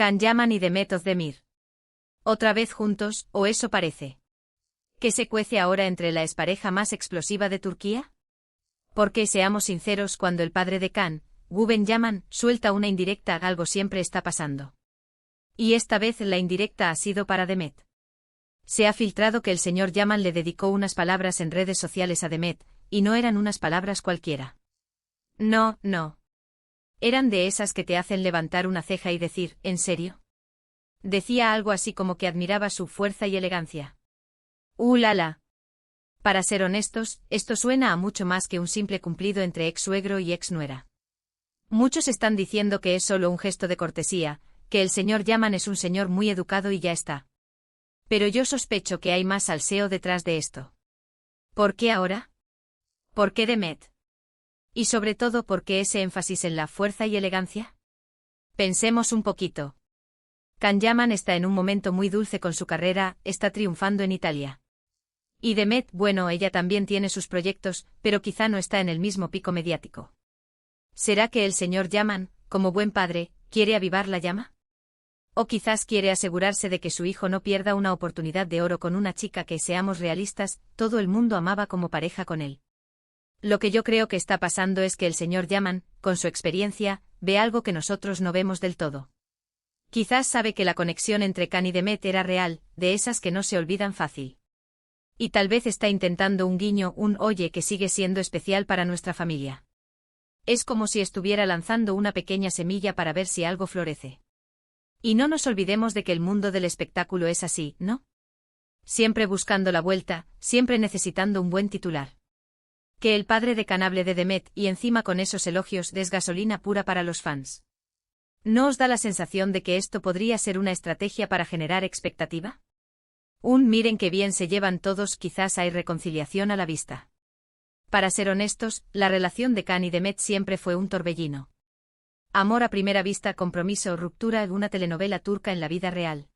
Can Yaman y Demet Özdemir. Otra vez juntos, o eso parece. ¿Qué se cuece ahora entre la expareja más explosiva de Turquía? Porque seamos sinceros, cuando el padre de Can, Güven Yaman, suelta una indirecta, algo siempre está pasando. Y esta vez la indirecta ha sido para Demet. Se ha filtrado que el señor Yaman le dedicó unas palabras en redes sociales a Demet, y no eran unas palabras cualquiera. No, no. Eran de esas que te hacen levantar una ceja y decir, ¿en serio? Decía algo así como que admiraba su fuerza y elegancia. ¡Lala! Para ser honestos, esto suena a mucho más que un simple cumplido entre ex suegro y ex nuera. Muchos están diciendo que es solo un gesto de cortesía, que el señor Yaman es un señor muy educado y ya está. Pero yo sospecho que hay más salseo detrás de esto. ¿Por qué ahora? ¿Por qué Demet? Y sobre todo, ¿por qué ese énfasis en la fuerza y elegancia? Pensemos un poquito. Can Yaman está en un momento muy dulce con su carrera, está triunfando en Italia. Y Demet, bueno, ella también tiene sus proyectos, pero quizá no está en el mismo pico mediático. ¿Será que el señor Yaman, como buen padre, quiere avivar la llama? O quizás quiere asegurarse de que su hijo no pierda una oportunidad de oro con una chica que, seamos realistas, todo el mundo amaba como pareja con él. Lo que yo creo que está pasando es que el señor Yaman, con su experiencia, ve algo que nosotros no vemos del todo. Quizás sabe que la conexión entre Can y Demet era real, de esas que no se olvidan fácil. Y tal vez está intentando un guiño, un oye que sigue siendo especial para nuestra familia. Es como si estuviera lanzando una pequeña semilla para ver si algo florece. Y no nos olvidemos de que el mundo del espectáculo es así, ¿no? Siempre buscando la vuelta, siempre necesitando un buen titular. Que el padre de Can hable de Demet y encima con esos elogios es gasolina pura para los fans. ¿No os da la sensación de que esto podría ser una estrategia para generar expectativa? Miren qué bien se llevan todos, quizás hay reconciliación a la vista. Para ser honestos, la relación de Can y Demet siempre fue un torbellino. Amor a primera vista, compromiso, ruptura, una telenovela turca en la vida real.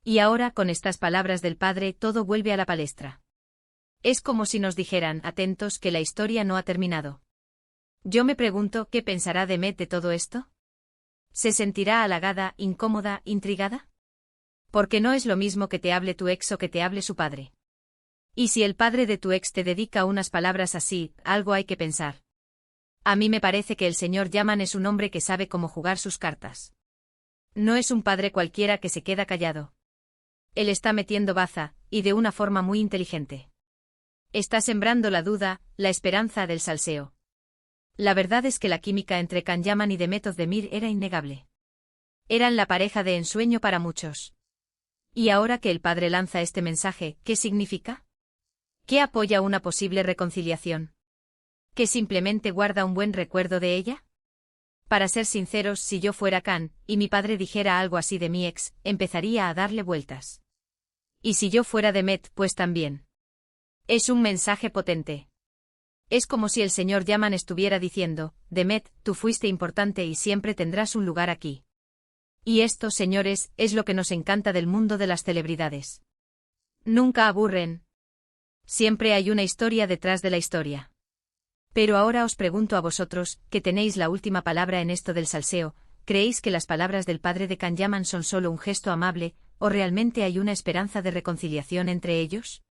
Y ahora, con estas palabras del padre, todo vuelve a la palestra. Es como si nos dijeran, atentos, que la historia no ha terminado. Yo me pregunto, ¿qué pensará Demet de todo esto? ¿Se sentirá halagada, incómoda, intrigada? Porque no es lo mismo que te hable tu ex o que te hable su padre. Y si el padre de tu ex te dedica unas palabras así, algo hay que pensar. A mí me parece que el señor Yaman es un hombre que sabe cómo jugar sus cartas. No es un padre cualquiera que se queda callado. Él está metiendo baza, y de una forma muy inteligente. Está sembrando la duda, la esperanza del salseo. La verdad es que la química entre Can Yaman y Demet Özdemir era innegable. Eran la pareja de ensueño para muchos. Y ahora que el padre lanza este mensaje, ¿qué significa? ¿Qué apoya una posible reconciliación? ¿Que simplemente guarda un buen recuerdo de ella? Para ser sinceros, si yo fuera Can, y mi padre dijera algo así de mi ex, empezaría a darle vueltas. Y si yo fuera Demet, pues también. Es un mensaje potente. Es como si el señor Yaman estuviera diciendo, Demet, tú fuiste importante y siempre tendrás un lugar aquí. Y esto, señores, es lo que nos encanta del mundo de las celebridades. Nunca aburren. Siempre hay una historia detrás de la historia. Pero ahora os pregunto a vosotros, que tenéis la última palabra en esto del salseo, ¿creéis que las palabras del padre de Can Yaman son solo un gesto amable, o realmente hay una esperanza de reconciliación entre ellos?